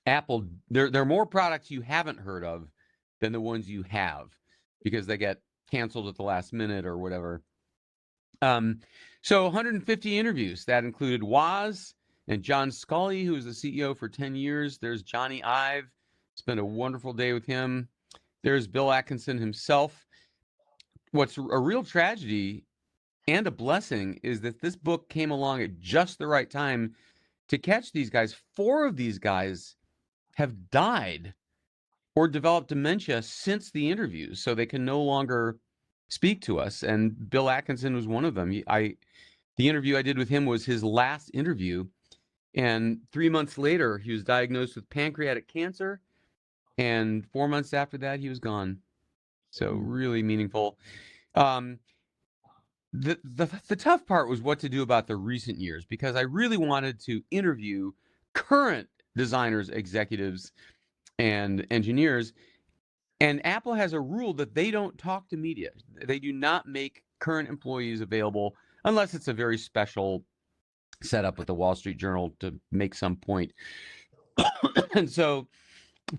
Apple, there are more products you haven't heard of than the ones you have, because they get canceled at the last minute or whatever. So 150 interviews. That included Woz and John Scully, who was the CEO for 10 years. There's Johnny Ive. Spent a wonderful day with him. There's Bill Atkinson himself. What's a real tragedy and a blessing is that this book came along at just the right time to catch these guys. 4 of these guys have died or developed dementia since the interviews, so they can no longer speak to us. And Bill Atkinson was one of them. The interview I did with him was his last interview, and 3 months later, he was diagnosed with pancreatic cancer, and 4 months after that, he was gone. So really meaningful. The tough part was what to do about the recent years, because I really wanted to interview current designers, executives, and engineers. And Apple has a rule that they don't talk to media. They do not make current employees available unless it's a very special setup with the Wall Street Journal to make some point. And so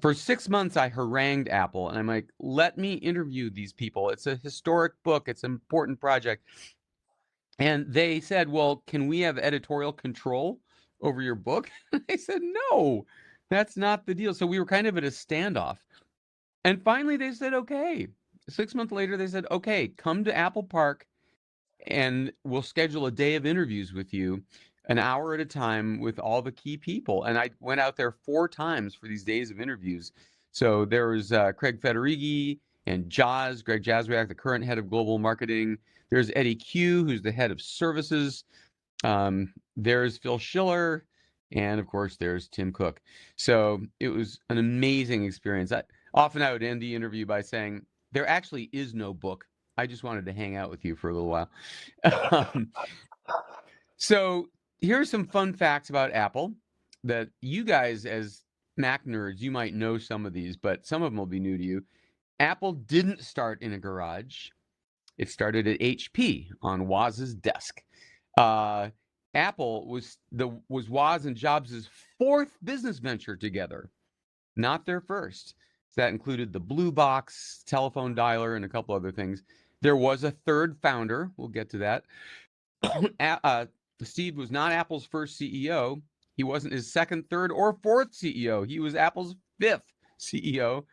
for 6 months, I harangued Apple, and I'm like, let me interview these people. It's a historic book. It's an important project. And they said, well, can we have editorial control over your book? I said, no, that's not the deal. So we were kind of at a standoff. And finally, they said, okay. 6 months later, they said, okay, come to Apple Park, and we'll schedule a day of interviews with you, an hour at a time with all the key people. And I went out there 4 times for these days of interviews. So there was Craig Federighi and Greg Jazwiak, the current head of global marketing. There's Eddie Q, who's the head of services. There's Phil Schiller. And of course, there's Tim Cook. So it was an amazing experience. Often I would end the interview by saying, there actually is no book. I just wanted to hang out with you for a little while. So here's some fun facts about Apple that you guys, as Mac nerds, you might know some of these, but some of them will be new to you. Apple didn't start in a garage. It started at HP on Woz's desk. Apple was Woz and Jobs' 4th business venture together, not their first. So that included the Blue Box, telephone dialer, and a couple other things. There was a 3rd founder. We'll get to that. Steve was not Apple's first CEO. He wasn't his 2nd, 3rd, or 4th CEO. He was Apple's 5th CEO.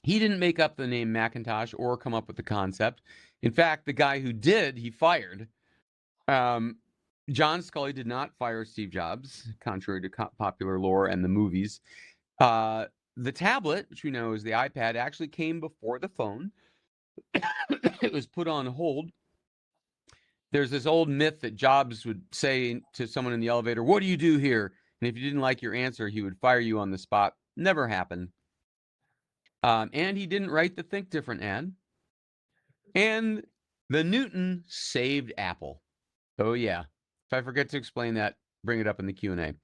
He didn't make up the name Macintosh or come up with the concept. In fact, the guy who did, he fired. John Scully did not fire Steve Jobs, contrary to popular lore and the movies. The tablet, which we know is the iPad, actually came before the phone. It was put on hold. There's this old myth that Jobs would say to someone in the elevator, "What do you do here?" And if you didn't like your answer, he would fire you on the spot. Never happened. And he didn't write the Think Different ad. And the Newton saved Apple. Oh, yeah. If I forget to explain that, bring it up in the Q&A.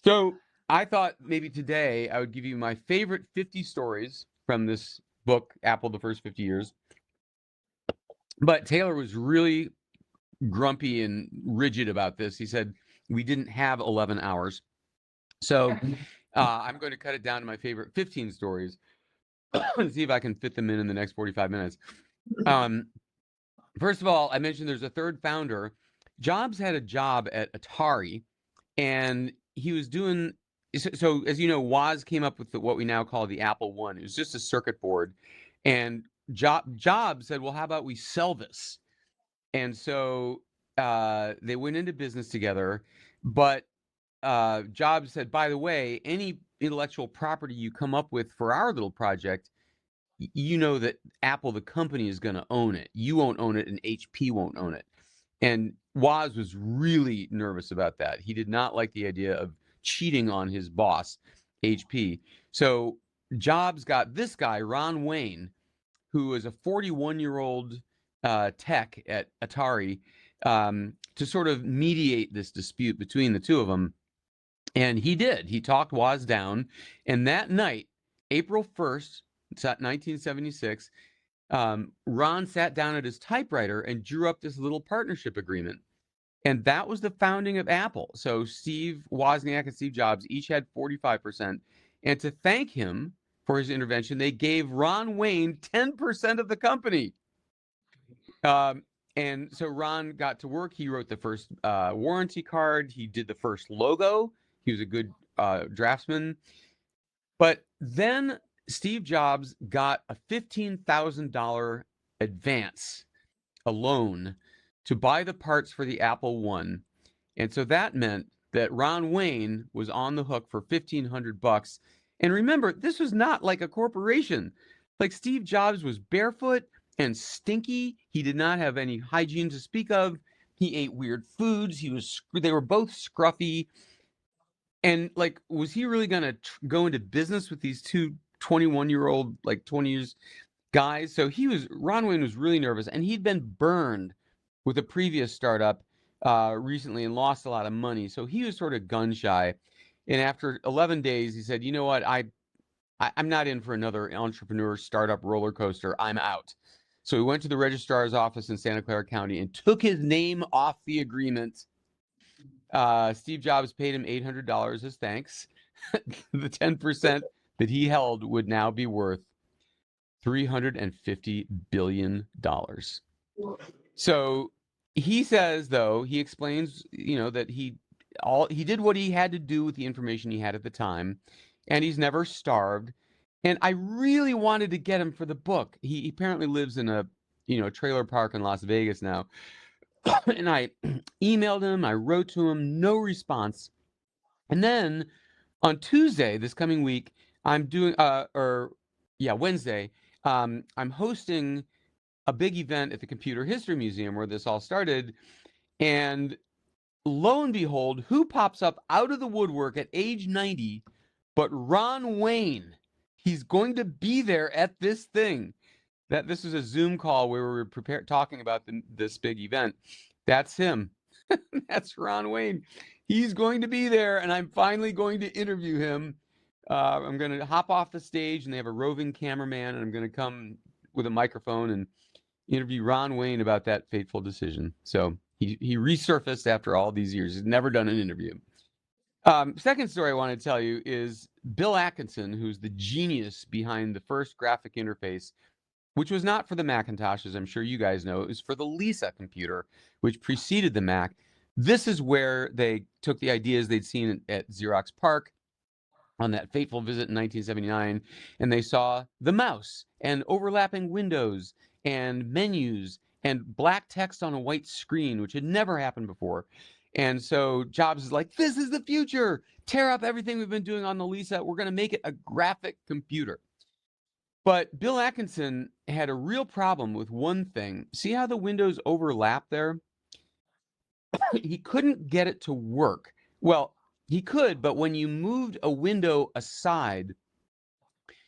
So I thought maybe today I would give you my favorite 50 stories from this book, Apple, the First 50 Years. But Taylor was really grumpy and rigid about this. He said we didn't have 11 hours. So I'm going to cut it down to my favorite 15 stories and see if I can fit them in the next 45 minutes. First of all, I mentioned there's a 3rd founder. Jobs had a job at Atari, and he was doing... So as you know, Woz came up with what we now call the Apple I. It was just a circuit board. And Jobs said, well, how about we sell this? And so they went into business together. But Jobs said, by the way, any intellectual property you come up with for our little project, you know that Apple, the company, is going to own it. You won't own it, and HP won't own it. And Woz was really nervous about that. He did not like the idea of cheating on his boss, HP. So Jobs got this guy, Ron Wayne, who was a 41-year-old tech at Atari, to sort of mediate this dispute between the two of them. And he did. He talked Woz down. And that night, April 1st, 1976, Ron sat down at his typewriter and drew up this little partnership agreement. And that was the founding of Apple. So Steve Wozniak and Steve Jobs each had 45%. And to thank him for his intervention, they gave Ron Wayne 10% of the company. And so Ron got to work. He wrote the first warranty card. He did the first logo. He was a good draftsman. But then Steve Jobs got a $15,000 advance, a loan, to buy the parts for the Apple I. And so that meant that Ron Wayne was on the hook for $1,500. And remember, this was not like a corporation. Like Steve Jobs was barefoot and stinky. He did not have any hygiene to speak of. He ate weird foods. They were both scruffy. And like, was he really going to go into business with these two 21-year-old, like 20 years guys? So Ron Wayne was really nervous, and he'd been burned with a previous startup recently and lost a lot of money. So he was sort of gun shy. And after 11 days, he said, you know what? I'm not in for another entrepreneur startup roller coaster. I'm out. So he went to the registrar's office in Santa Clara County and took his name off the agreement. Steve Jobs paid him $800 as thanks. The 10% that he held would now be worth $350 billion. So he says, though, he explains, that he did what he had to do with the information he had at the time, and he's never starved. And I really wanted to get him for the book. He apparently lives in a trailer park in Las Vegas now. And I emailed him, I wrote to him, no response. And then on Tuesday, this coming week, I'm doing, Wednesday, I'm hosting a big event at the Computer History Museum where this all started. And lo and behold, who pops up out of the woodwork at age 90 but Ron Wayne? He's going to be there at this thing. This was a Zoom call where we were talking about this big event. That's him. That's Ron Wayne. He's going to be there, and I'm finally going to interview him. I'm going to hop off the stage, and they have a roving cameraman, and I'm going to come with a microphone and interview Ron Wayne about that fateful decision. So he resurfaced after all these years. He's never done an interview. Second story I want to tell you is Bill Atkinson, who's the genius behind the first graphic interface, which was not for the Macintosh, as I'm sure you guys know. It was for the Lisa computer, which preceded the Mac. This is where they took the ideas they'd seen at Xerox PARC on that fateful visit in 1979, and they saw the mouse and overlapping windows and menus and black text on a white screen, which had never happened before. And so Jobs is like, this is the future. Tear up everything we've been doing on the Lisa. We're going to make it a graphic computer. But Bill Atkinson had a real problem with one thing. See how the windows overlap there? He couldn't get it to work. Well, he could, but when you moved a window aside,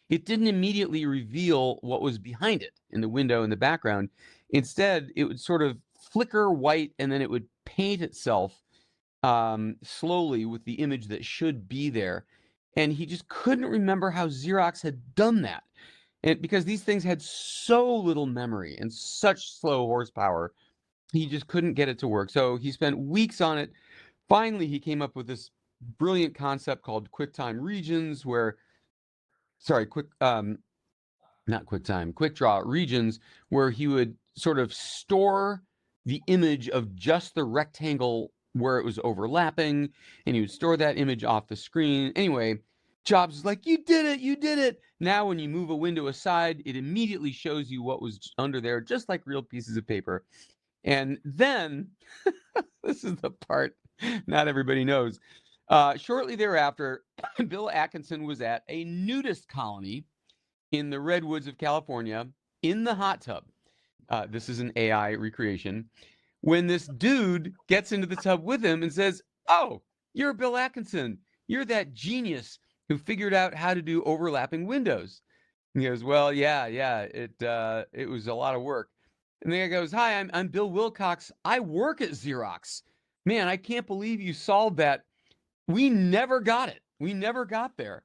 it didn't immediately reveal what was behind it in the window in the background. Instead, it would sort of flicker white, and then it would paint itself slowly with the image that should be there. And he just couldn't remember how Xerox had done that. And because these things had so little memory and such slow horsepower, he just couldn't get it to work. So he spent weeks on it. Finally, he came up with this brilliant concept called QuickTime regions, quick draw regions, where he would sort of store the image of just the rectangle where it was overlapping, and he would store that image off the screen. Anyway, Jobs is like, you did it. Now when you move a window aside, it immediately shows you what was under there, just like real pieces of paper. And then, this is the part not everybody knows. Shortly thereafter, Bill Atkinson was at a nudist colony in the redwoods of California in the hot tub. This is an AI recreation. When this dude gets into the tub with him and says, oh, you're Bill Atkinson. You're that genius who figured out how to do overlapping windows. And he goes, well, yeah, it was a lot of work. And the guy goes, hi, I'm Bill Wilcox. I work at Xerox. Man, I can't believe you solved that. We never got it. We never got there.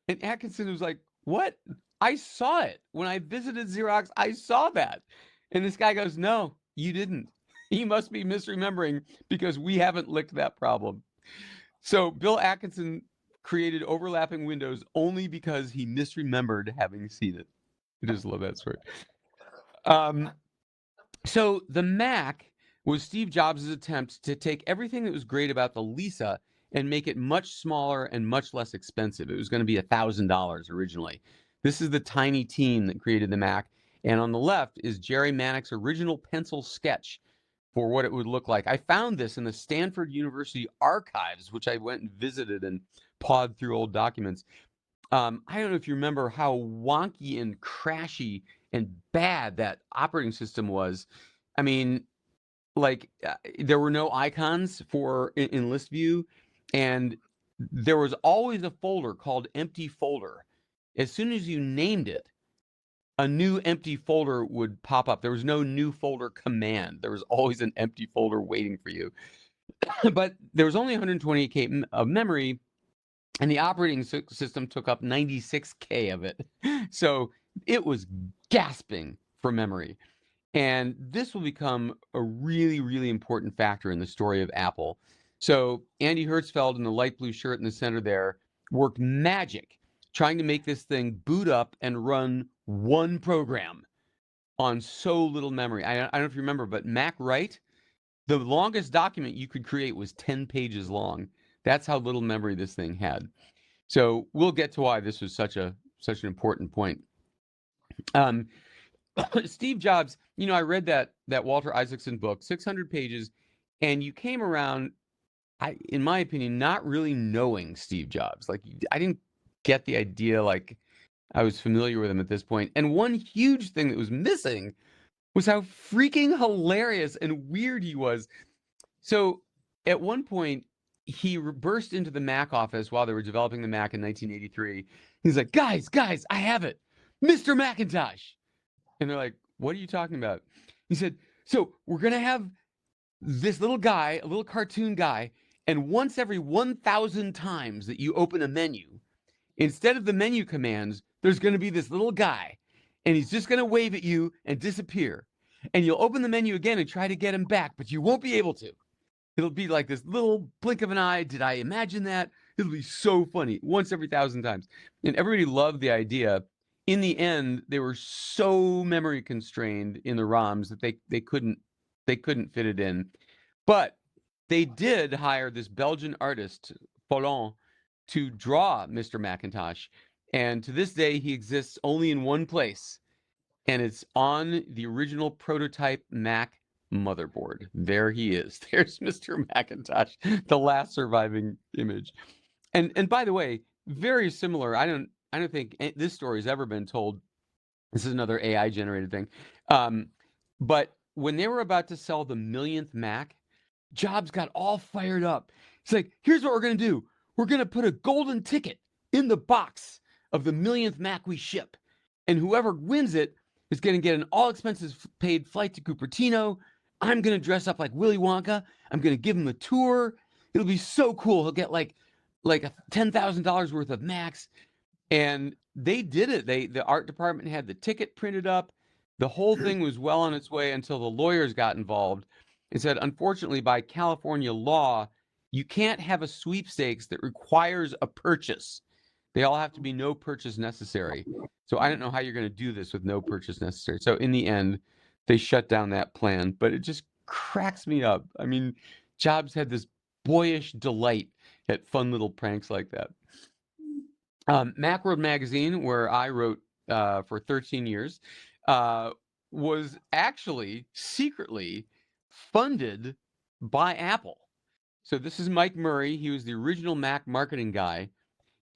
And Atkinson was like, what? I saw it. When I visited Xerox, I saw that. And this guy goes, no, you didn't. He must be misremembering because we haven't licked that problem. So Bill Atkinson created overlapping windows only because he misremembered having seen it. I just love that story. So the Mac was Steve Jobs' attempt to take everything that was great about the Lisa and make it much smaller and much less expensive. It was going to be $1,000 originally. This is the tiny team that created the Mac. And on the left is Jerry Manick's original pencil sketch for what it would look like. I found this in the Stanford University archives, which I went and visited and pawed through old documents. I don't know if you remember how wonky and crashy and bad that operating system was. I mean, like there were no icons for in list view, and there was always a folder called empty folder. As soon as you named it, a new empty folder would pop up. There was no new folder command. There was always an empty folder waiting for you. But there was only 128K of memory, and the operating system took up 96K of it. So it was gasping for memory. And this will become a really, really important factor in the story of Apple. So Andy Hertzfeld in the light blue shirt in the center there worked magic trying to make this thing boot up and run one program on so little memory. I don't know if you remember, but Mac Write, the longest document you could create was 10 pages long. That's how little memory this thing had. So we'll get to why this was such an important point. Steve Jobs, I read that Walter Isaacson book, 600 pages, and you came around, in my opinion, not really knowing Steve Jobs. Like, I didn't get the idea, like, I was familiar with him at this point. And one huge thing that was missing was how freaking hilarious and weird he was. So at one point, he burst into the Mac office while they were developing the Mac in 1983. He's like, guys, I have it. Mr. Macintosh. And they're like, what are you talking about? He said, so we're going to have this little guy, a little cartoon guy, and once every 1,000 times that you open a menu, instead of the menu commands, there's going to be this little guy, and he's just going to wave at you and disappear. And you'll open the menu again and try to get him back, but you won't be able to. It'll be like this little blink of an eye. Did I imagine that? It'll be so funny once every 1,000 times. And everybody loved the idea. In the end, they were so memory constrained in the ROMs that they couldn't fit it in. But they did hire this Belgian artist, Follon, to draw Mr. Macintosh. And to this day, he exists only in one place. And it's on the original prototype Mac motherboard. There he is. There's Mr. Macintosh, the last surviving image. And by the way, very similar. I don't think this story has ever been told. This is another AI generated thing. But when they were about to sell the millionth Mac, Jobs got all fired up. He's like, here's what we're going to do. We're going to put a golden ticket in the box of the millionth Mac we ship. And whoever wins it is going to get an all expenses paid flight to Cupertino. I'm going to dress up like Willy Wonka. I'm going to give him a tour. It'll be so cool. He'll get like $10,000 worth of Macs. And they did it. The art department had the ticket printed up. The whole thing was well on its way until the lawyers got involved and said, unfortunately, by California law, you can't have a sweepstakes that requires a purchase. They all have to be no purchase necessary. So I don't know how you're going to do this with no purchase necessary. So in the end, they shut down that plan. But it just cracks me up. I mean, Jobs had this boyish delight at fun little pranks like that. Macworld magazine, where I wrote for 13 years, was actually secretly funded by Apple. So this is Mike Murray. He was the original Mac marketing guy.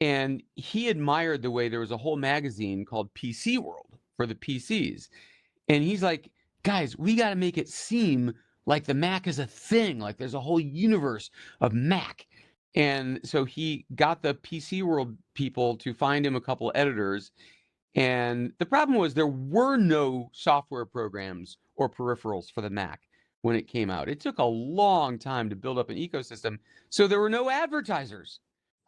And he admired the way there was a whole magazine called PC World for the PCs. And he's like, guys, we got to make it seem like the Mac is a thing, like there's a whole universe of Mac. And so he got the PC World people to find him a couple editors. And the problem was there were no software programs or peripherals for the Mac when it came out. It took a long time to build up an ecosystem. So there were no advertisers.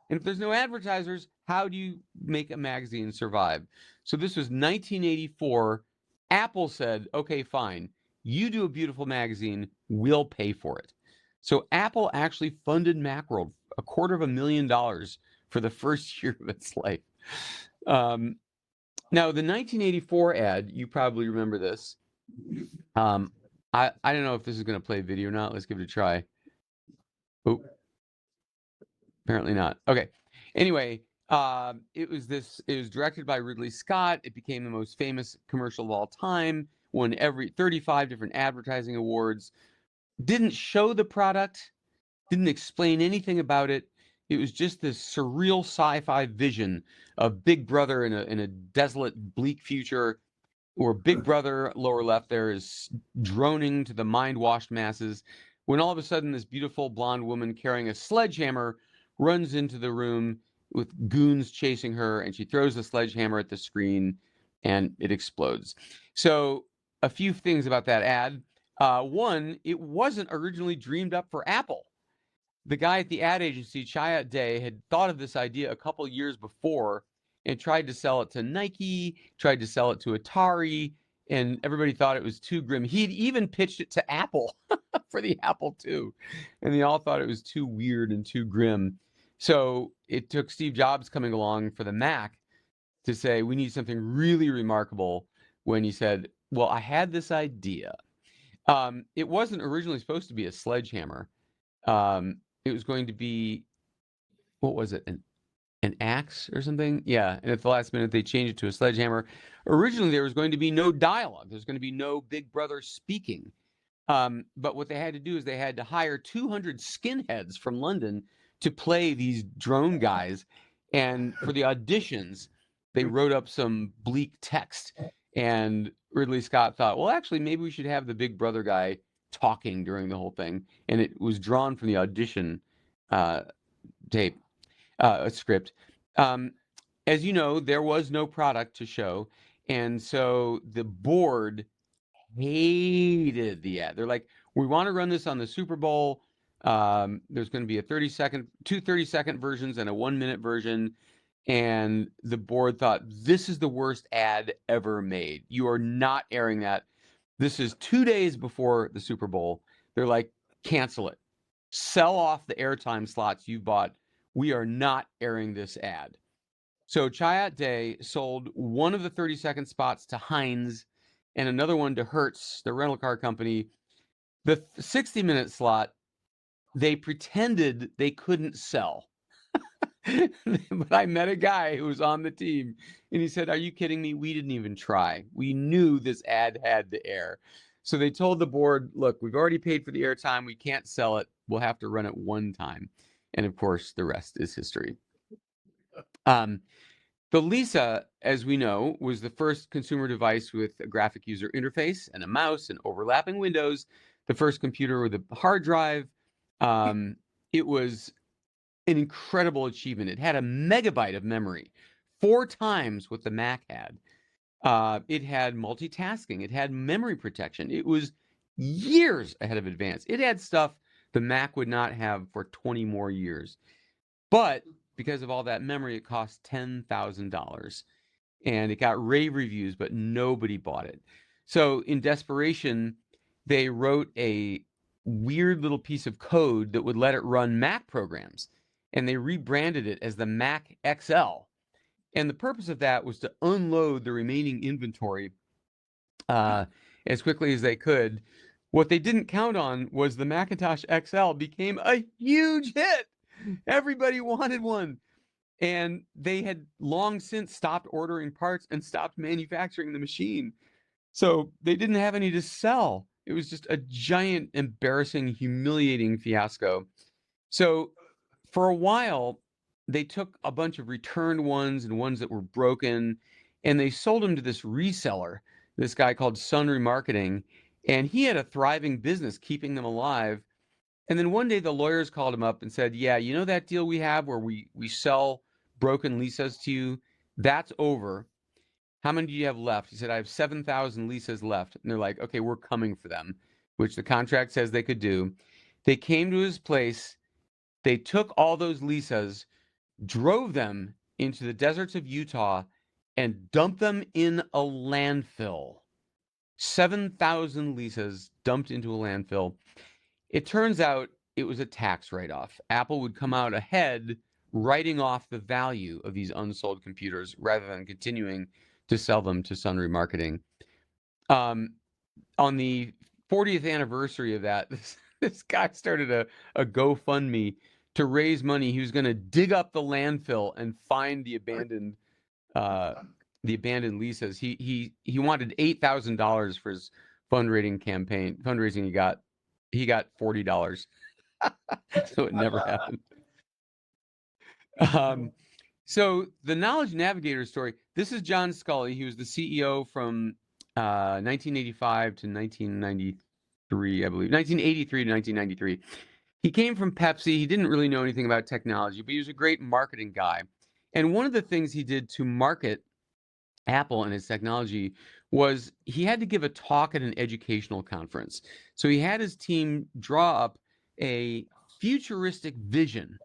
And if there's no advertisers, how do you make a magazine survive? So this was 1984. Apple said, okay, fine. you do a beautiful magazine, we'll pay for it. So Apple actually funded Macworld $250,000 for the first year of its life. Now, the 1984 ad, you probably remember this. I don't know if this is going to play video or not. Let's give it a try. Oh, apparently not. Okay. Anyway, it was directed by Ridley Scott. It became the most famous commercial of all time, won 35 different advertising awards. Didn't show the product, didn't explain anything about it. It was just this surreal sci-fi vision of Big Brother in a desolate, bleak future, where Big Brother, lower left there, is droning to the mind-washed masses, when all of a sudden this beautiful blonde woman carrying a sledgehammer runs into the room with goons chasing her, and she throws the sledgehammer at the screen, and it explodes. So a few things about that ad. One, it wasn't originally dreamed up for Apple. The guy at the ad agency, Chiat Day, had thought of this idea a couple years before and tried to sell it to Nike, tried to sell it to Atari, and everybody thought it was too grim. He'd even pitched it to Apple for the Apple II, and they all thought it was too weird and too grim. So it took Steve Jobs coming along for the Mac to say, we need something really remarkable, when he said, well, I had this idea. It wasn't originally supposed to be a sledgehammer. It was going to be, what was it, an axe or something? Yeah, and at the last minute they changed it to a sledgehammer. Originally there was going to be no dialogue. There's going to be no Big Brother speaking. But what they had to do is they had to hire 200 skinheads from London to play these drone guys. And for the auditions, they wrote up some bleak text. And Ridley Scott thought, well, actually, maybe we should have the Big Brother guy talking during the whole thing. And it was drawn from the audition tape, script. As you know, there was no product to show. And so the board hated the ad. They're like, we want to run this on the Super Bowl. There's going to be two 30-second versions and a 1-minute version. And the board thought, this is the worst ad ever made. You are not airing that. This is 2 days before the Super Bowl. They're like, cancel it. Sell off the airtime slots you bought. We are not airing this ad. So Chiat Day sold one of the 30-second spots to Heinz and another one to Hertz, the rental car company. The 60-minute slot, they pretended they couldn't sell. But I met a guy who was on the team, and he said, are you kidding me? We didn't even try. We knew this ad had to air. So they told the board, look, we've already paid for the airtime. We can't sell it. We'll have to run it one time. And of course, the rest is history. The Lisa, as we know, was the first consumer device with a graphic user interface and a mouse and overlapping windows, the first computer with a hard drive. It was an incredible achievement. It had a megabyte of memory, 4 times what the Mac had. It had multitasking. It had memory protection. It was years ahead of advance. It had stuff the Mac would not have for 20 more years. But because of all that memory, it cost $10,000. And it got rave reviews, but nobody bought it. So in desperation, they wrote a weird little piece of code that would let it run Mac programs. And they rebranded it as the Mac XL. And the purpose of that was to unload the remaining inventory as quickly as they could. What they didn't count on was the Macintosh XL became a huge hit. Everybody wanted one. And they had long since stopped ordering parts and stopped manufacturing the machine. So they didn't have any to sell. It was just a giant, embarrassing, humiliating fiasco. So for a while, they took a bunch of returned ones and ones that were broken, and they sold them to this reseller, this guy called Sun Remarketing, and he had a thriving business keeping them alive. And then one day the lawyers called him up and said, yeah, you know that deal we have where we sell broken Lisas to you? That's over. How many do you have left? He said, I have 7,000 Lisas left. And they're like, okay, we're coming for them, which the contract says they could do. They came to his place. They took all those Lisas, drove them into the deserts of Utah, and dumped them in a landfill. 7,000 Lisas dumped into a landfill. It turns out it was a tax write-off. Apple would come out ahead writing off the value of these unsold computers rather than continuing to sell them to Sunry Marketing. On the 40th anniversary of that, this guy started a GoFundMe to raise money. He was going to dig up the landfill and find the abandoned Lisas. He wanted $8,000 for his fundraising campaign. He got $40. So it never happened. So the Knowledge Navigator story, this is John Scully. He was the CEO from 1985 to 1993, I believe. 1983 to 1993. He came from Pepsi. He didn't really know anything about technology, but he was a great marketing guy. And one of the things he did to market Apple and his technology was he had to give a talk at an educational conference. So he had his team draw up a futuristic vision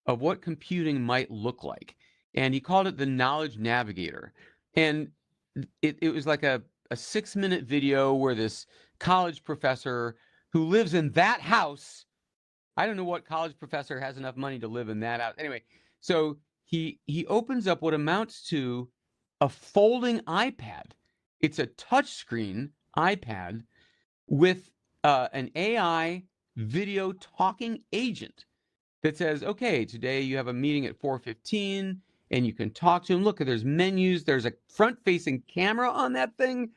of what computing might look like. And he called it the Knowledge Navigator. And it was like a 6-minute video where this college professor who lives in that house, I don't know what college professor has enough money to live in that house. Anyway, so he opens up what amounts to a folding iPad. It's a touchscreen iPad with an AI video talking agent that says, okay, today you have a meeting at 4:15 and you can talk to him. Look, there's menus. There's a front-facing camera on that thing,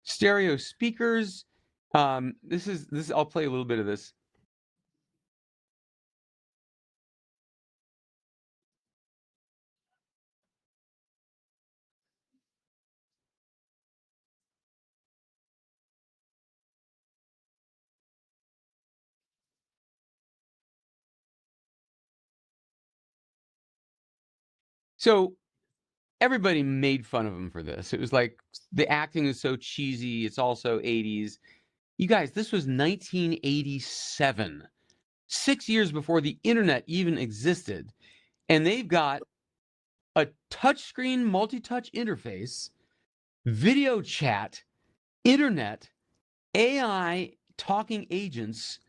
stereo speakers. This is. I'll play a little bit of this. So everybody made fun of him for this. It was like the acting is so cheesy. It's also 80s. You guys, this was 1987, 6 years before the internet even existed. And they've got a touchscreen multi-touch interface, video chat, internet, AI talking agents.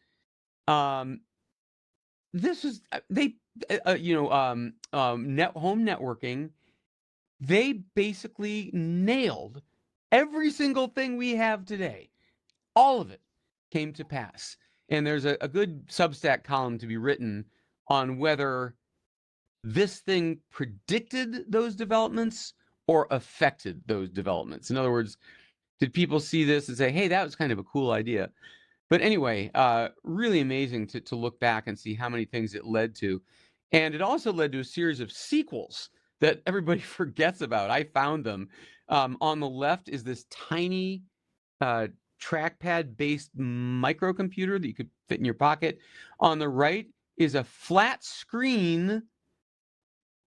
This is home networking. They basically nailed every single thing we have today. All of it came to pass. And there's a good Substack column to be written on whether this thing predicted those developments or affected those developments. In other words, did people see this and say, hey, that was kind of a cool idea? But anyway, really amazing to look back and see how many things it led to. And it also led to a series of sequels that everybody forgets about. I found them. On the left is this tiny trackpad-based microcomputer that you could fit in your pocket. On the right is a flat screen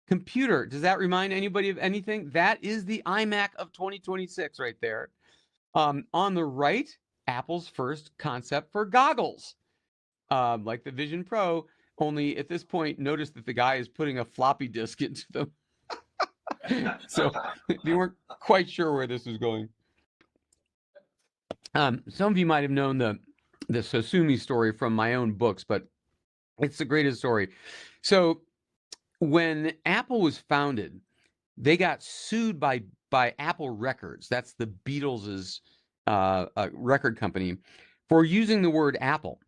computer. Does that remind anybody of anything? That is the iMac of 2026 right there. On the right, Apple's first concept for goggles, like the Vision Pro, only at this point, notice that the guy is putting a floppy disk into them. So they weren't quite sure where this was going. Some of you might have known the Sosumi story from my own books, but it's the greatest story. So when Apple was founded, they got sued by Apple Records. That's the Beatles' record company, for using the word Apple.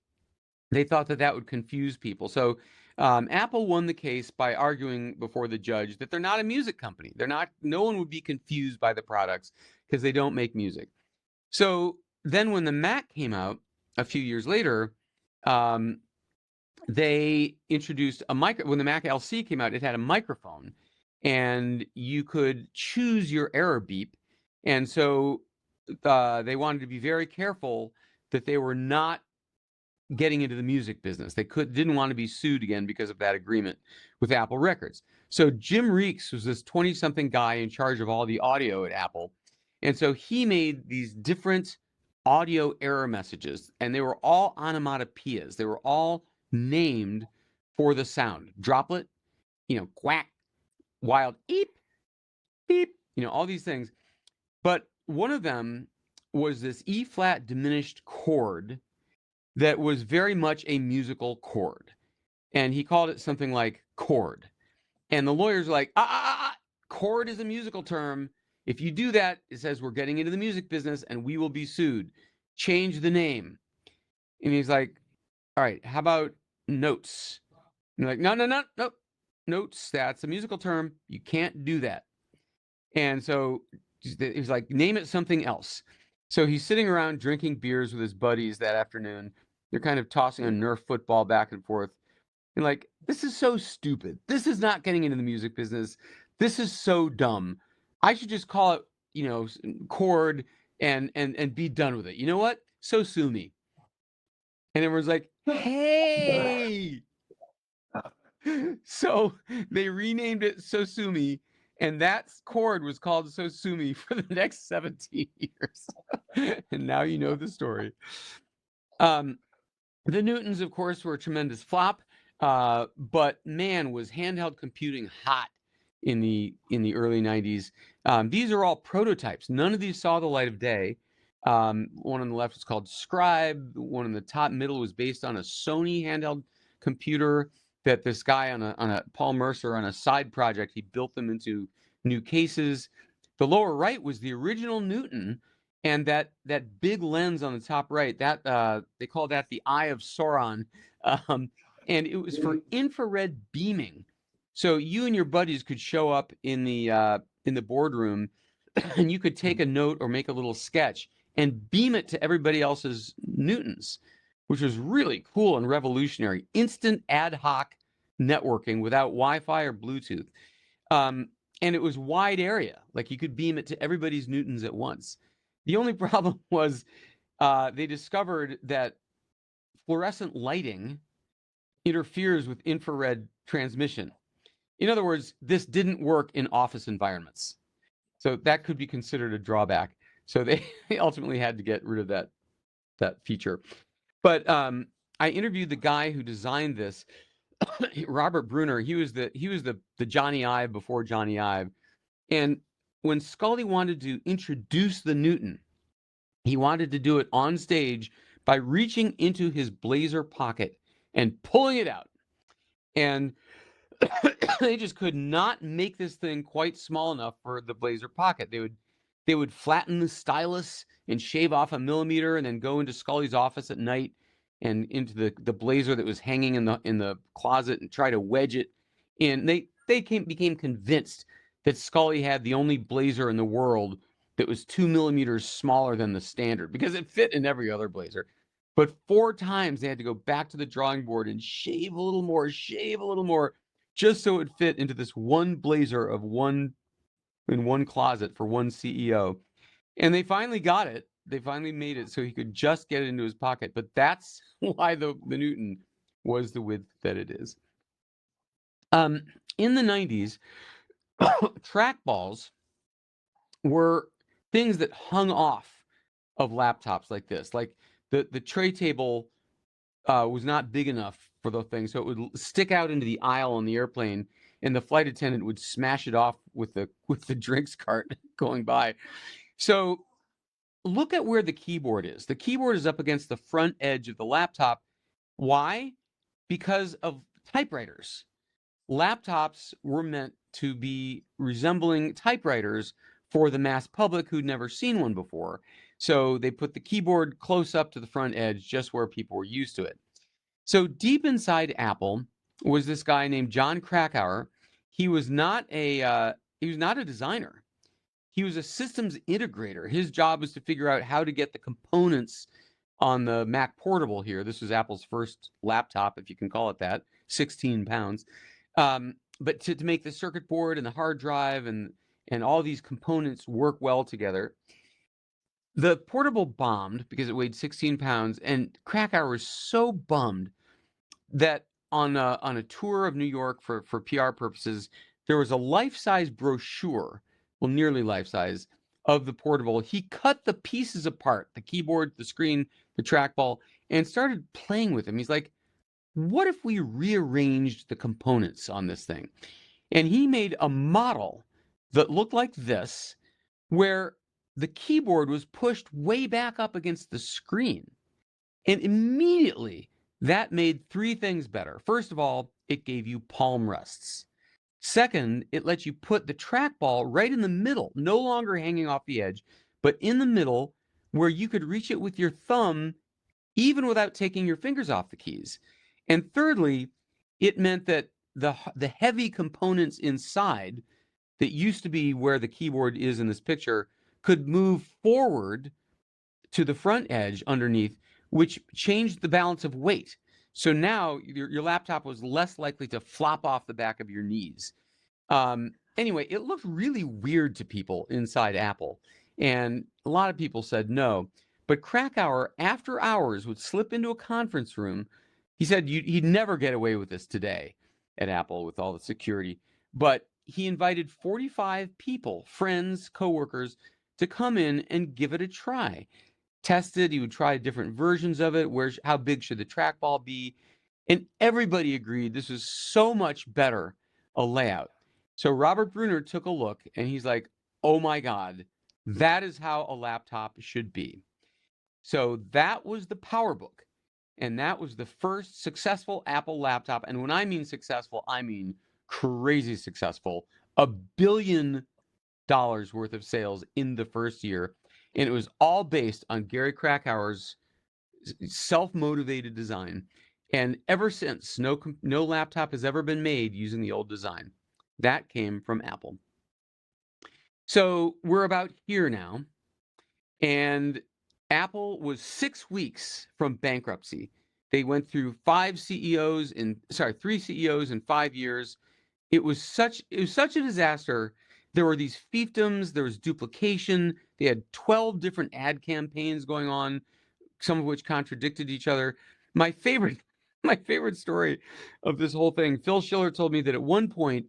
They thought that would confuse people. So Apple won the case by arguing before the judge that they're not a music company. No one would be confused by the products because they don't make music. So then when the Mac came out a few years later, they introduced when the Mac LC came out, it had a microphone and you could choose your error beep. And so they wanted to be very careful that they were not getting into the music business. They didn't want to be sued again because of that agreement with Apple Records. So Jim Reeks was this 20-something guy in charge of all the audio at Apple. And so he made these different audio error messages, and they were all onomatopoeias. They were all named for the sound. Droplet, quack, wild, eep, beep, all these things. But one of them was this E-flat diminished chord that was very much a musical chord. And he called it something like chord. And the lawyers were like, chord is a musical term. If you do that, it says we're getting into the music business and we will be sued. Change the name. And he's like, all right, how about notes? And they're like, no. Notes, that's a musical term. You can't do that. And so he's like, name it something else. So he's sitting around drinking beers with his buddies that afternoon. They're kind of tossing a Nerf football back and forth. And like, this is so stupid. This is not getting into the music business. This is so dumb. I should just call it, chord and be done with it. You know what? So sue me. And everyone's like, hey. So they renamed it So Sue Me, and that chord was called So Sue Me for the next 17 years. And now you know the story. The Newtons, of course, were a tremendous flop, but man, was handheld computing hot in the early 90s. These are all prototypes. None of these saw the light of day. One on the left is called Scribe. One in the top middle was based on a Sony handheld computer that this guy on a Paul Mercer on a side project, he built them into new cases. The lower right was the original Newton, and that big lens on the top right, that they call that the Eye of Sauron, and it was for infrared beaming. So you and your buddies could show up in the boardroom, and you could take a note or make a little sketch and beam it to everybody else's Newtons, which was really cool and revolutionary. Instant ad hoc networking without Wi-Fi or Bluetooth. And it was wide area. Like you could beam it to everybody's Newtons at once. The only problem was they discovered that fluorescent lighting interferes with infrared transmission. In other words, this didn't work in office environments. So that could be considered a drawback. So they ultimately had to get rid of that feature. But I interviewed the guy who designed this, Robert Brunner. He was the Johnny Ive before Johnny Ive. And when Scully wanted to introduce the Newton, he wanted to do it on stage by reaching into his blazer pocket and pulling it out. And they just could not make this thing quite small enough for the blazer pocket. They would flatten the stylus and shave off a millimeter and then go into Scully's office at night and into the blazer that was hanging in the closet and try to wedge it in. They became convinced that Scully had the only blazer in the world that was 2 millimeters smaller than the standard, because it fit in every other blazer. But 4 times they had to go back to the drawing board and shave a little more, just so it fit into this one blazer in one closet for one CEO. And they finally got it. They finally made it so he could just get it into his pocket. But that's why the Newton was the width that it is. In the 90s, trackballs were things that hung off of laptops like this. Like the tray table was not big enough for the thing, so it would stick out into the aisle on the airplane, and the flight attendant would smash it off with the drinks cart going by. So look at where the keyboard is. The keyboard is up against the front edge of the laptop. Why? Because of typewriters. Laptops were meant to be resembling typewriters for the mass public who'd never seen one before. So they put the keyboard close up to the front edge, just where people were used to it. So deep inside Apple was this guy named John Krakauer. He was not a designer. He was a systems integrator. His job was to figure out how to get the components on the Mac Portable here. This was Apple's first laptop, if you can call it that, 16 pounds. But to make the circuit board and the hard drive and all these components work well together. The Portable bombed because it weighed 16 pounds, and Krakauer was so bummed that on a tour of New York for PR purposes, there was a life-size brochure, well, nearly life-size, of the Portable. He cut the pieces apart, the keyboard, the screen, the trackball, and started playing with them. He's like, what if we rearranged the components on this thing? And he made a model that looked like this, where the keyboard was pushed way back up against the screen. And immediately that made three things better. First of all, it gave you palm rests. Second, it lets you put the trackball right in the middle, no longer hanging off the edge, but in the middle where you could reach it with your thumb even without taking your fingers off the keys. And thirdly, it meant that the heavy components inside that used to be where the keyboard is in this picture could move forward to the front edge underneath, which changed the balance of weight. So now your laptop was less likely to flop off the back of your knees. Anyway, it looked really weird to people inside Apple, and a lot of people said no. But Krakauer, after hours, would slip into a conference room. He said he'd never get away with this today at Apple with all the security. But he invited 45 people, friends, coworkers, to come in and give it a try. Test it. He would try different versions of it. How big should the trackball be? And everybody agreed this was so much better a layout. So Robert Brunner took a look and he's like, oh my God, that is how a laptop should be. So that was the PowerBook. And that was the first successful Apple laptop. And when I mean successful, I mean crazy successful. $1 billion worth of sales in the first year. And it was all based on Gary Krakauer's self-motivated design. And ever since, no laptop has ever been made using the old design. That came from Apple. So we're about here now. And Apple was 6 weeks from bankruptcy. They went through three CEOs in 5 years. It was such a disaster. There were these fiefdoms, there was duplication. They had 12 different ad campaigns going on, some of which contradicted each other. My favorite story of this whole thing, Phil Schiller told me that at one point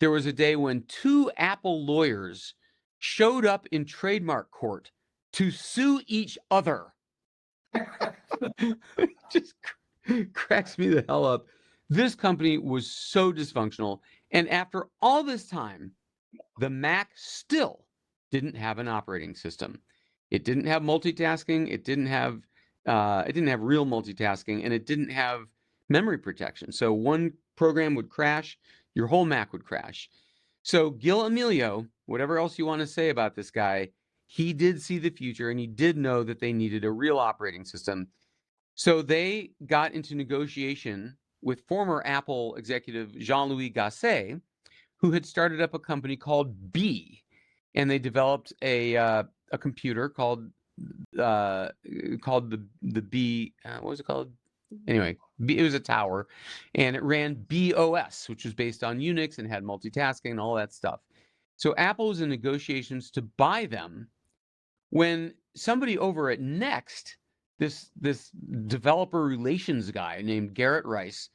there was a day when 2 Apple lawyers showed up in trademark court to sue each other. Just cracks me the hell up. This company was so dysfunctional. And after all this time, the Mac still didn't have an operating system. It didn't have multitasking. It didn't have real multitasking, and it didn't have memory protection. So one program would crash, your whole Mac would crash. So Gil Amelio, whatever else you want to say about this guy, he did see the future, and he did know that they needed a real operating system. So they got into negotiation with former Apple executive Jean-Louis Gasset, who had started up a company called Bee, and they developed a computer called the Bee. What was it called? Anyway, it was a tower, and it ran BOS, which was based on Unix and had multitasking and all that stuff. So Apple was in negotiations to buy them when somebody over at Next, this developer relations guy named Garrett Rice,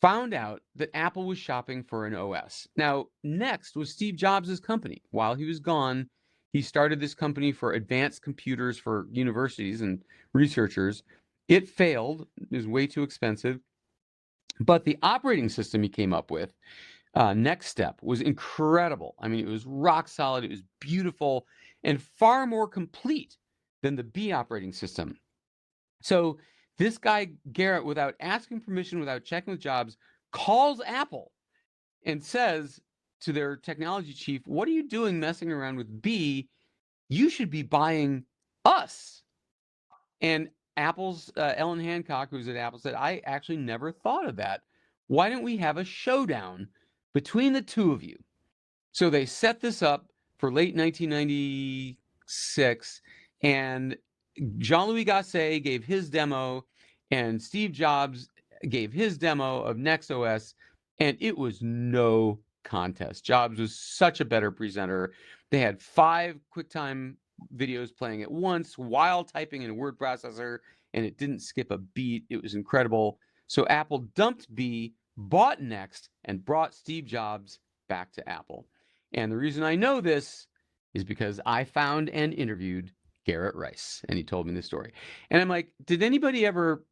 found out that Apple was shopping for an OS. Now, Next was Steve Jobs' company. While he was gone, he started this company for advanced computers for universities and researchers. It failed. It was way too expensive. But the operating system he came up with, Next Step, was incredible. I mean, it was rock solid. It was beautiful and far more complete than the Bee operating system. So this guy, Garrett, without asking permission, without checking with Jobs, calls Apple and says to their technology chief, what are you doing messing around with Bee? You should be buying us. And Apple's Ellen Hancock, who's at Apple, said, I actually never thought of that. Why don't we have a showdown between the two of you? So they set this up for late 1996, and Jean-Louis Gasset gave his demo, and Steve Jobs gave his demo of NextOS, and it was no contest. Jobs was such a better presenter. They had 5 QuickTime videos playing at once while typing in a word processor, and it didn't skip a beat. It was incredible. So Apple dumped Bee, bought Next, and brought Steve Jobs back to Apple. And the reason I know this is because I found and interviewed Garrett Rice, and he told me the story. And I'm like, did anybody ever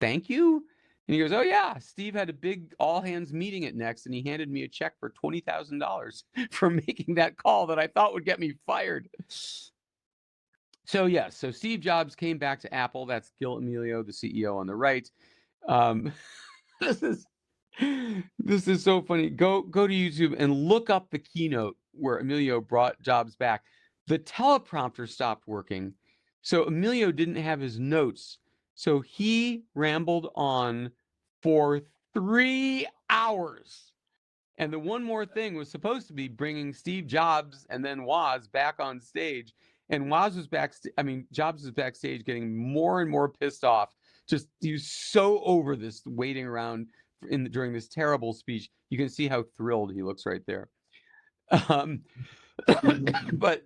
thank you? And he goes, "Oh yeah, Steve had a big all hands meeting at Next, and he handed me a check for $20,000 for making that call that I thought would get me fired." So yes, so Steve Jobs came back to Apple. That's Gil Amelio, the CEO on the right. Um, this is so funny. Go to YouTube and look up the keynote where Amelio brought Jobs back. The teleprompter stopped working, so Amelio didn't have his notes. So he rambled on for 3 hours. And the one more thing was supposed to be bringing Steve Jobs and then Woz back on stage. And Woz was Jobs was backstage getting more and more pissed off. Just he was so over this waiting around during this terrible speech. You can see how thrilled he looks right there. But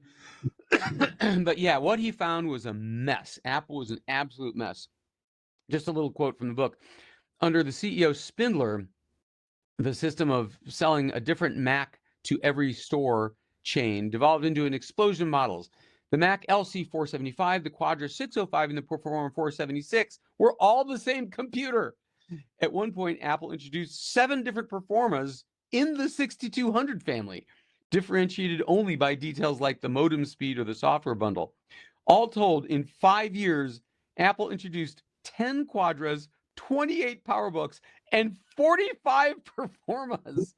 but yeah, what he found was a mess. Apple was an absolute mess. Just a little quote from the book. Under the CEO Spindler, the system of selling a different Mac to every store chain devolved into an explosion of models. The Mac LC475, the Quadra 605, and the Performer 476 were all the same computer. At one point, Apple introduced 7 different Performas in the 6200 family, differentiated only by details like the modem speed or the software bundle. All told, in 5 years, Apple introduced 10 Quadras, 28 PowerBooks, and 45 Performas.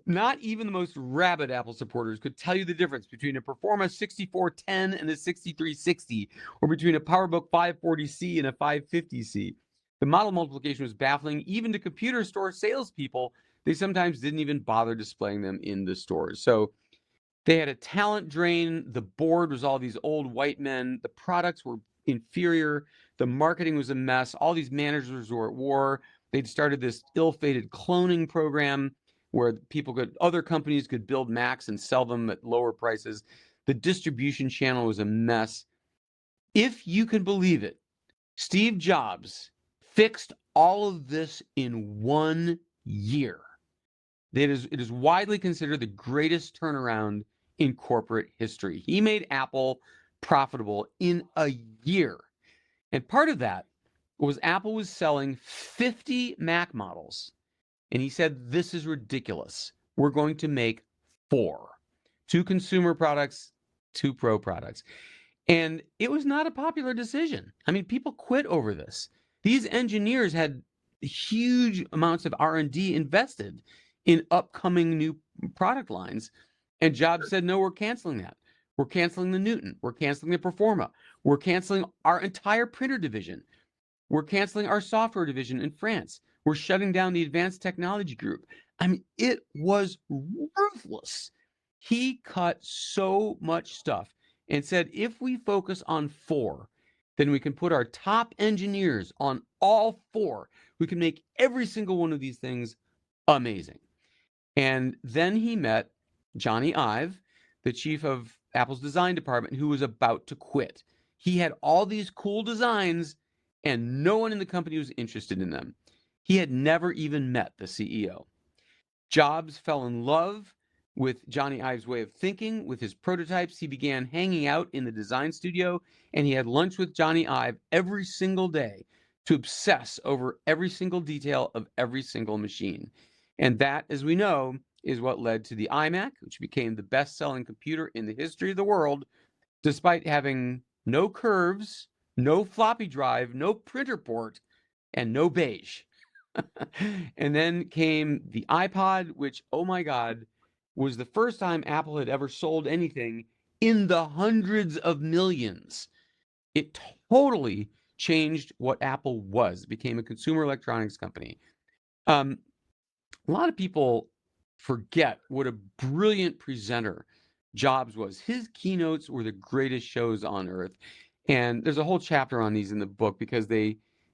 Not even the most rabid Apple supporters could tell you the difference between a Performa 6410 and a 6360, or between a PowerBook 540C and a 550C. The model multiplication was baffling even to computer store salespeople. They sometimes didn't even bother displaying them in the stores. So they had a talent drain. The board was all these old white men. The products were inferior. The marketing was a mess. All these managers were at war. They'd started this ill-fated cloning program where other companies could build Macs and sell them at lower prices. The distribution channel was a mess. If you can believe it, Steve Jobs fixed all of this in 1 year. It is widely considered the greatest turnaround in corporate history. He made Apple profitable in a year. And part of that was Apple was selling 50 Mac models. And he said, "This is ridiculous. We're going to make 4. 2 consumer products, 2 pro products." And it was not a popular decision. I mean, people quit over this. These engineers had huge amounts of R&D invested in upcoming new product lines. And Jobs said, "No, we're canceling that. We're canceling the Newton. We're canceling the Performa. We're canceling our entire printer division. We're canceling our software division in France. We're shutting down the advanced technology group." I mean, it was ruthless. He cut so much stuff and said, if we focus on 4, then we can put our top engineers on all 4. We can make every single one of these things amazing. And then he met Johnny Ive, the chief of Apple's design department, who was about to quit. He had all these cool designs, and no one in the company was interested in them. He had never even met the CEO. Jobs fell in love with Johnny Ive's way of thinking, with his prototypes. He began hanging out in the design studio, and he had lunch with Johnny Ive every single day to obsess over every single detail of every single machine. And that, as we know, is what led to the iMac, which became the best-selling computer in the history of the world, despite having no curves, no floppy drive, no printer port, and no beige. And then came the iPod, which, oh my God, was the first time Apple had ever sold anything in the hundreds of millions. It totally changed what Apple was. It became a consumer electronics company. A lot of people forget what a brilliant presenter Jobs was. His keynotes were the greatest shows on earth. And there's a whole chapter on these in the book because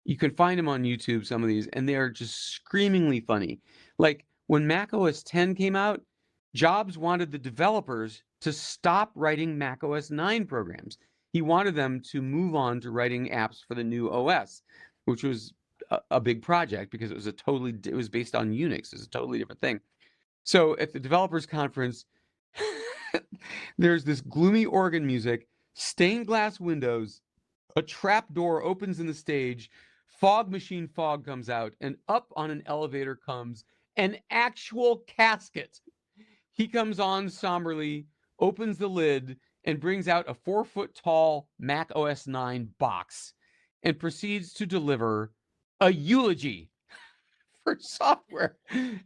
you can find them on YouTube, some of these, and they're just screamingly funny. Like when Mac OS X came out, Jobs wanted the developers to stop writing Mac OS 9 programs. He wanted them to move on to writing apps for the new OS, which was a big project because it was based on Unix. It's a totally different thing. So at the developers conference, there's this gloomy organ music, stained glass windows, a trap door opens in the stage, Fog comes out, and up on an elevator comes an actual casket. He comes on somberly, opens the lid, and brings out a 4-foot tall Mac OS 9 box and proceeds to deliver a eulogy for software.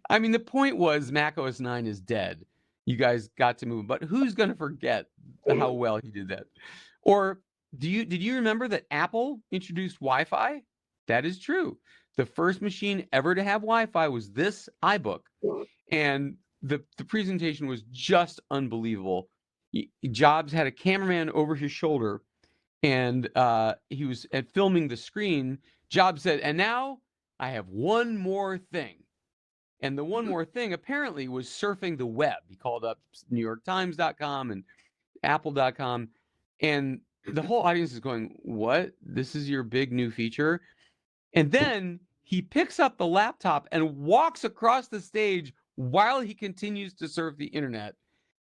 I mean, the point was Mac OS 9 is dead. You guys got to move, but who's going to forget how well he did that? Or did you remember that Apple introduced Wi-Fi? That is true. The first machine ever to have Wi-Fi was this iBook, and the presentation was just unbelievable. Jobs had a cameraman over his shoulder, and he was filming the screen. Jobs said, "And now I have one more thing." And the one more thing apparently was surfing the web. He called up NewYorkTimes.com and Apple.com, and the whole audience is going, "What? This is your big new feature?" And then he picks up the laptop and walks across the stage while he continues to surf the internet.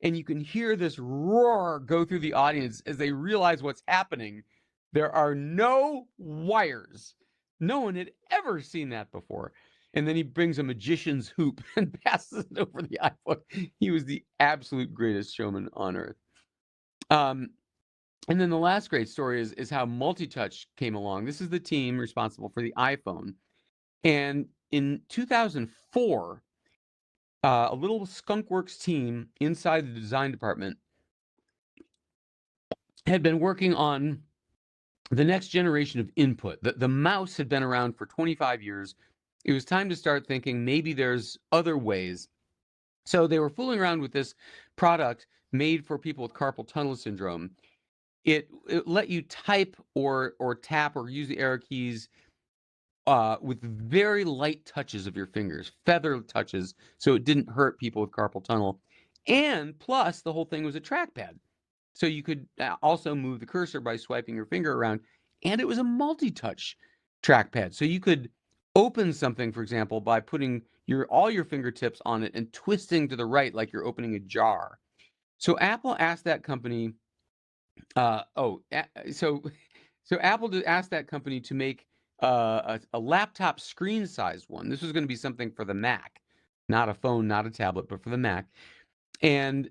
And you can hear this roar go through the audience as they realize what's happening. There are no wires. No one had ever seen that before. And then he brings a magician's hoop and passes it over the iPhone. He was the absolute greatest showman on earth. And then the last great story is how multi-touch came along. This is the team responsible for the iPhone. And in 2004, a little skunkworks team inside the design department had been working on the next generation of input. The mouse had been around for 25 years. It was time to start thinking maybe there's other ways. So they were fooling around with this product made for people with carpal tunnel syndrome. It let you type or tap or use the arrow keys with very light touches of your fingers, feather touches, so it didn't hurt people with carpal tunnel. And plus, the whole thing was a trackpad. So you could also move the cursor by swiping your finger around. And it was a multi-touch trackpad. So you could open something, for example, by putting all your fingertips on it and twisting to the right like you're opening a jar. So Apple asked that company, so Apple asked that company to make a laptop screen-sized one. This was going to be something for the Mac, not a phone, not a tablet, but for the Mac. And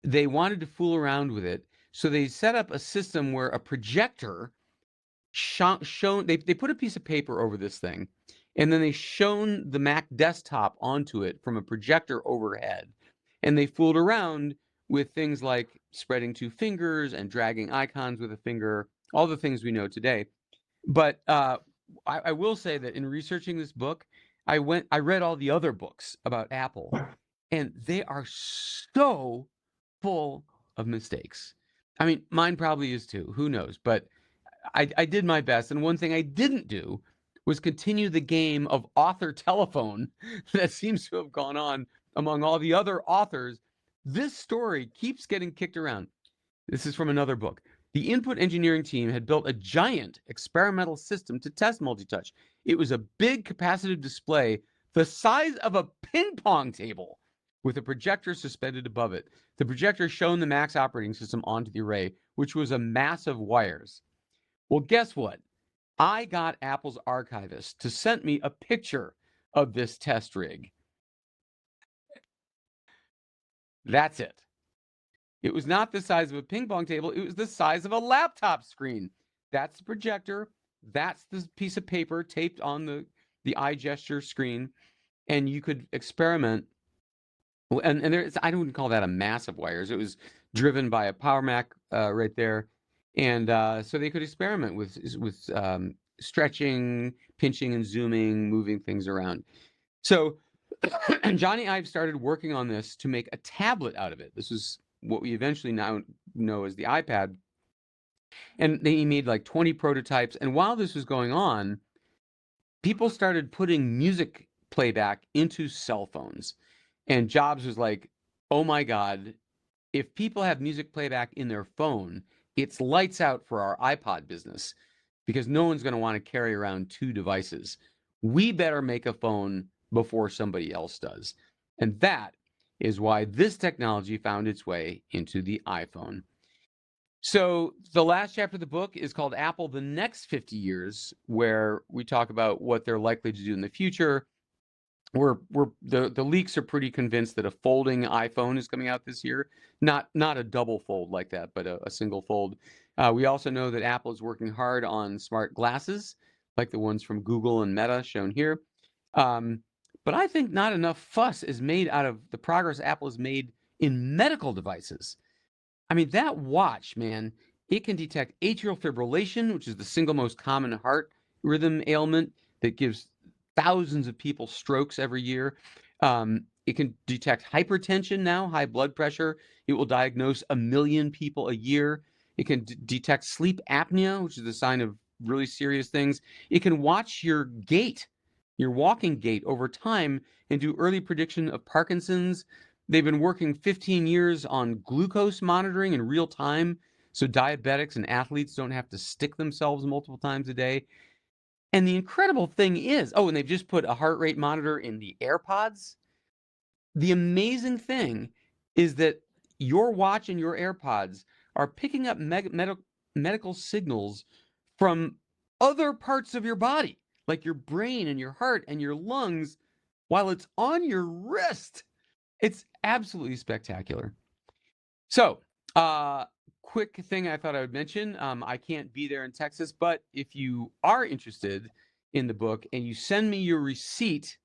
they wanted to fool around with it, so they set up a system where a projector they put a piece of paper over this thing, and then they shone the Mac desktop onto it from a projector overhead. And they fooled around with things like spreading two fingers and dragging icons with a finger, all the things we know today. But I will say that in researching this book, I read all the other books about Apple, and they are so full of mistakes. I mean, mine probably is too. Who knows? But I did my best. And one thing I didn't do was continue the game of author telephone that seems to have gone on among all the other authors. This story keeps getting kicked around. This is from another book. The input engineering team had built a giant experimental system to test multi-touch. It was a big capacitive display the size of a ping pong table with a projector suspended above it. The projector shone the Mac's operating system onto the array, which was a mass of wires. Well, guess what? I got Apple's archivist to send me a picture of this test rig. That's it. It was not the size of a ping pong table. It was the size of a laptop screen. That's the projector. That's the piece of paper taped on the iGesture screen. And you could experiment. And I wouldn't call that a mass of wires. It was driven by a Power Mac right there. And so they could experiment with stretching, pinching and zooming, moving things around. So Johnny Ive started working on this to make a tablet out of it. This is what we eventually now know as the iPad. And he made like 20 prototypes. And while this was going on, people started putting music playback into cell phones. And Jobs was like, oh my God, if people have music playback in their phone, it's lights out for our iPod business, because no one's going to want to carry around two devices. We better make a phone before somebody else does. And that is why this technology found its way into the iPhone. So the last chapter of the book is called Apple: The Next 50 Years, where we talk about what they're likely to do in the future. The leaks are pretty convinced that a folding iPhone is coming out this year, not a double fold like that, but a single fold. We also know that Apple is working hard on smart glasses, like the ones from Google and Meta shown here. But I think not enough fuss is made out of the progress Apple has made in medical devices. I mean, that watch, man, it can detect atrial fibrillation, which is the single most common heart rhythm ailment that gives thousands of people strokes every year. It can detect hypertension now, high blood pressure. It will diagnose 1 million people a year. It can detect sleep apnea, which is a sign of really serious things. It can watch your gait, your walking gait over time, and do early prediction of Parkinson's. They've been working 15 years on glucose monitoring in real time, so diabetics and athletes don't have to stick themselves multiple times a day. And the incredible thing is, and they've just put a heart rate monitor in the AirPods. The amazing thing is that your watch and your AirPods are picking up medical signals from other parts of your body, like your brain and your heart and your lungs, while it's on your wrist. It's absolutely spectacular. So, quick thing I thought I would mention. I can't be there in Texas, but if you are interested in the book and you send me your receipt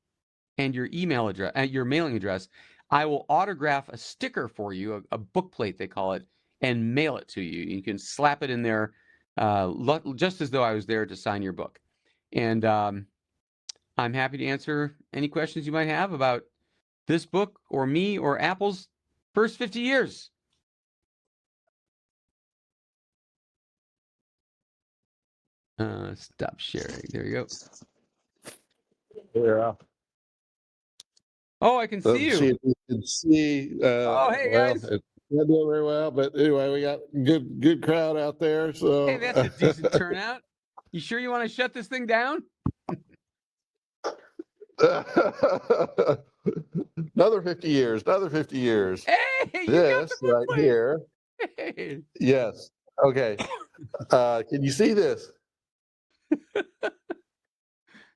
and your email address, your mailing address, I will autograph a sticker for you, a book plate they call it, and mail it to you. You can slap it in there, just as though I was there to sign your book. And I'm happy to answer any questions you might have about this book or me or Apple's first 50 years. Stop sharing. There you go. Yeah. Oh, I can see you. See if you can see. Hey, guys. It's not doing very well, but anyway, we got good crowd out there. So hey, that's a decent turnout. You sure you want to shut this thing down? Another 50 years. Another 50 years. Hey, you this got the right plate. here. Hey. Yes. Okay. Can you see this?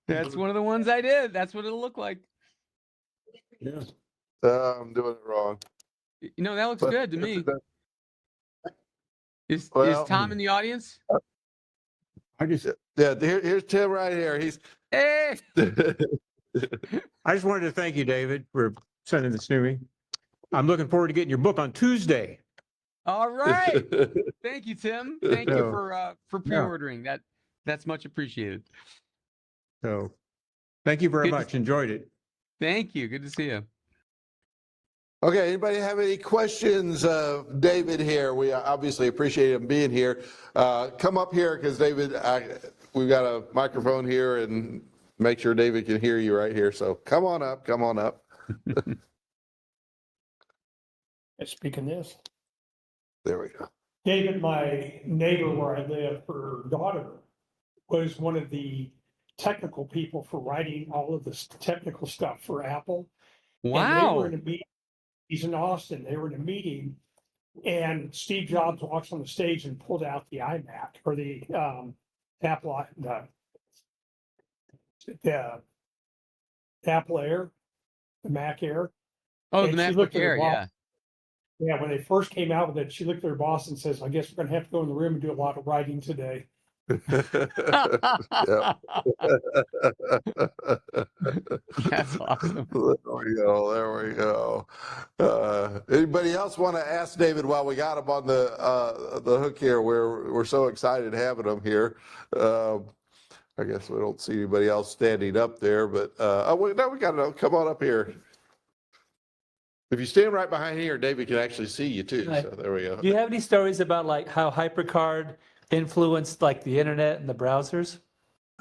That's one of the ones I did. That's what it'll look like. Yeah. I'm doing it wrong. That looks good to me. Is Tom in the audience? Here's Tim right here. Hey. I just wanted to thank you, David, for sending this to me. I'm looking forward to getting your book on Tuesday. All right. Thank you, Tim. Thank you for pre-ordering. That's much appreciated. So thank you very much. Enjoyed it. Thank you. Good to see you. Okay, anybody have any questions of David here? We obviously appreciate him being here. Come up here because David, we've got a microphone here and make sure David can hear you right here. So come on up. Speaking this. There we go. David, my neighbor where I live, her daughter was one of the technical people for writing all of this technical stuff for Apple. Wow. And they were in a meeting. He's in Austin. They were in a meeting and Steve Jobs walks on the stage and pulled out the iMac or the Apple, the Apple Air, the Mac Air. Oh, And the she MacBook looked at her Air, boss. yeah. Yeah, when they first came out with it, she looked at her boss and says, I guess we're gonna have to go in the room and do a lot of writing today. That's awesome. There we go. Anybody else want to ask David while we got him on the hook here? We're so excited having him here. I guess we don't see anybody else standing up there, but we got to come on up here. If you stand right behind here, David can actually see you too. Right. So there we go. Do you have any stories about like how HyperCard influenced like the internet and the browsers?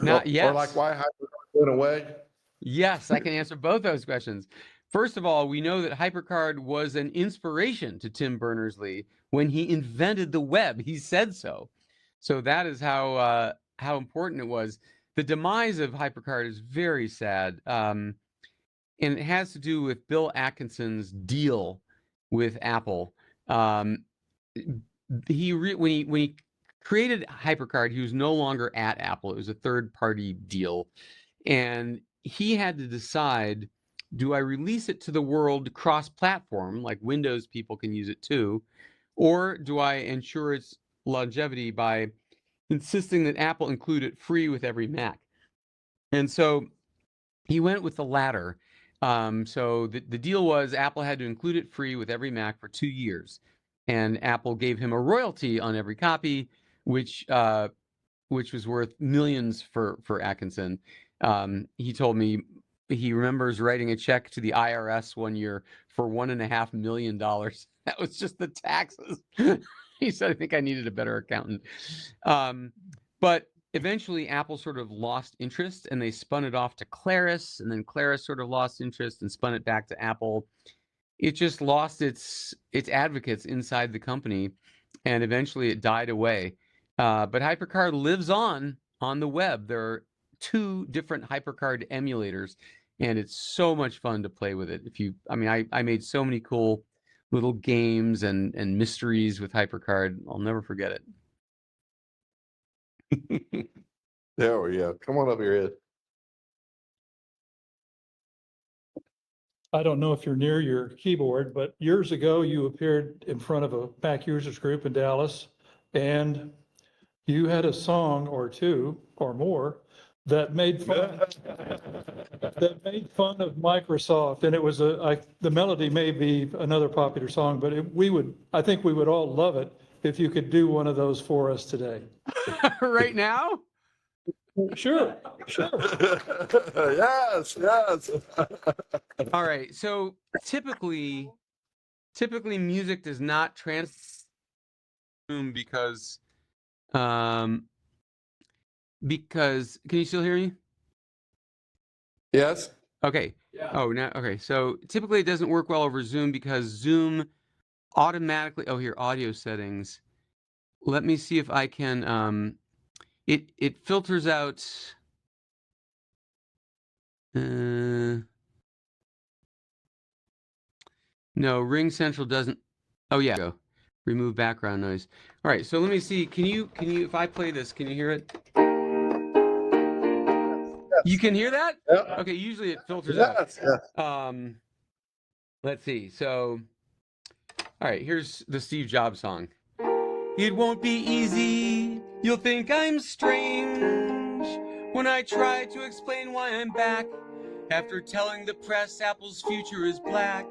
Yes. Or like why HyperCard went away? Yes, I can answer both those questions. First of all, we know that HyperCard was an inspiration to Tim Berners-Lee when he invented the web. He said so. So that is how important it was. The demise of HyperCard is very sad. And it has to do with Bill Atkinson's deal with Apple. when he created HyperCard, he was no longer at Apple. It was a third-party deal, and he had to decide: do I release it to the world cross-platform, like Windows people can use it too, or do I ensure its longevity by insisting that Apple include it free with every Mac? And so he went with the latter. So the deal was Apple had to include it free with every Mac for 2 years, and Apple gave him a royalty on every copy, which was worth millions for Atkinson. He told me he remembers writing a check to the IRS one year for $1.5 million. That was just the taxes. He said, I think I needed a better accountant. But eventually Apple sort of lost interest, and they spun it off to Claris, and then Claris sort of lost interest and spun it back to Apple. It just lost its advocates inside the company, and eventually it died away. But HyperCard lives on the web. There are 2 different HyperCard emulators, and it's so much fun to play with it. I made so many cool little games and mysteries with HyperCard. I'll never forget it. There we go. Come on up here, Ed. I don't know if you're near your keyboard, but years ago you appeared in front of a Mac users group in Dallas, and you had a song or 2 or more that made fun of Microsoft, and it was the melody may be another popular song, but I think we would all love it if you could do one of those for us today. Right now? Sure. Yes. All right. So typically music does not because can you still hear me? Yes. Okay. Yeah. Oh, now okay. So typically it doesn't work well over Zoom because Zoom automatically, here, audio settings. Let me see if I can it filters out no, Ring Central doesn't. Oh yeah, go. Remove background noise. All right, so let me see. Can you if I play this, can you hear it? Yes. You can hear that? Yep. Okay, usually it filters Yes. out. Let's see. So all right, here's the Steve Jobs song. It won't be easy. You'll think I'm strange when I try to explain why I'm back. After telling the press Apple's future is black,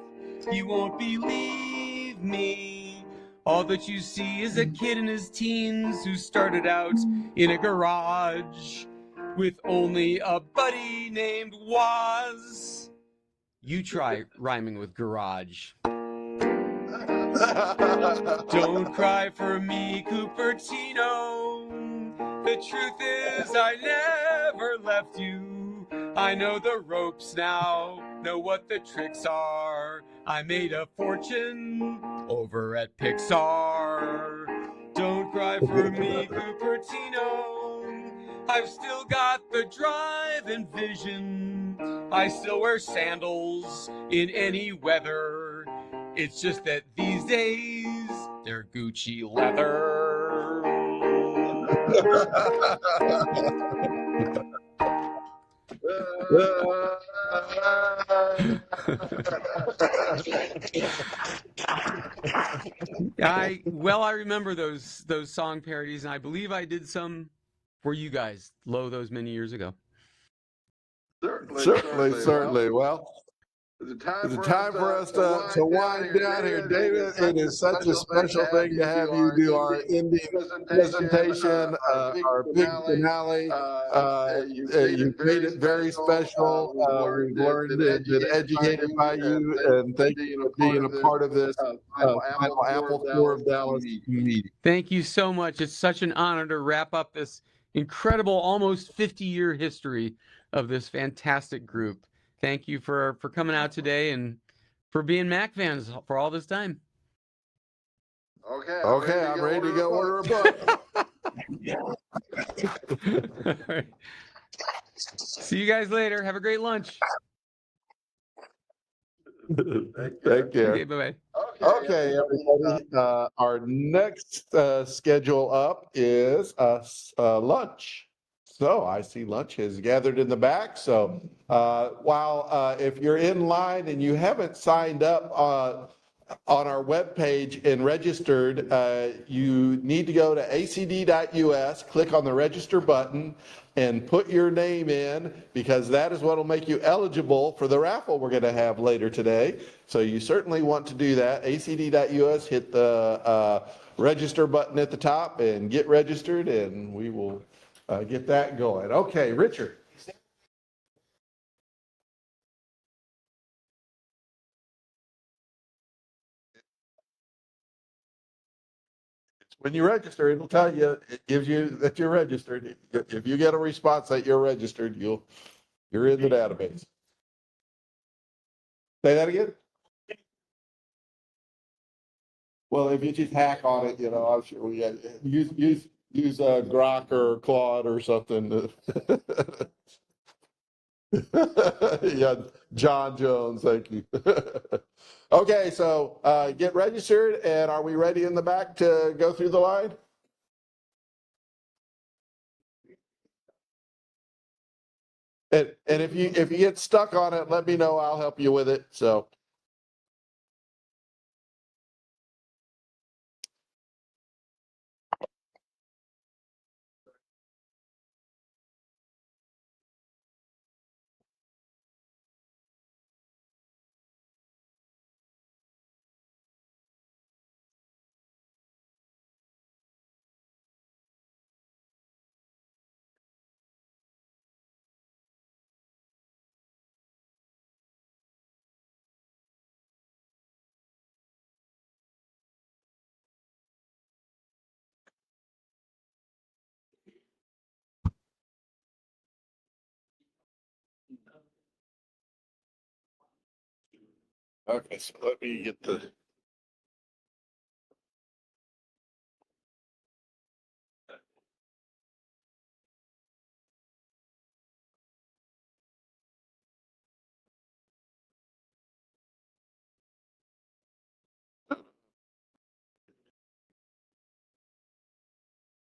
you won't believe me. All that you see is a kid in his teens who started out in a garage with only a buddy named Woz. You try rhyming with garage. Don't cry for me, Cupertino. The truth is I never left you. I know the ropes now, know what the tricks are. I made a fortune over at Pixar. Don't cry for me, Cupertino. I've still got the drive and vision. I still wear sandals in any weather. It's just that these days they're Gucci leather. I remember those song parodies, and I believe I did some for you guys those many years ago. Certainly. Well, it's a time for us to wind down here, David. It is such a special thing to have you do our ending presentation, our big finale. You've made it very special. We've learned and been educated by you, and thank you for being a part of this final Apple Tour of Dallas meeting. Thank you so much. It's such an honor to wrap up this incredible, almost 50-year history of this fantastic group. Thank you for coming out today and for being Mac fans for all this time. Okay, I'm ready to go order a book. All right. See you guys later. Have a great lunch. Take care. Okay, bye-bye. Okay, everybody, our next schedule up is lunch. So I see lunch has gathered in the back. So while if you're in line and you haven't signed up on our webpage and registered, you need to go to acd.us, click on the register button, and put your name in, because that is what will make you eligible for the raffle we're going to have later today. So you certainly want to do that. acd.us, hit the register button at the top and get registered, and we will get that going. Okay, Richard. When you register, it'll tell you, it gives you that you're registered. If you get a response that you're registered, you're in the database. Say that again? Well, if you just hack on it, I'm sure we use Grok or Claude or something. Yeah, John Jones, thank you. Okay, so get registered, and are we ready in the back to go through the line? And if you get stuck on it, let me know. I'll help you with it. So. Okay, so let me get the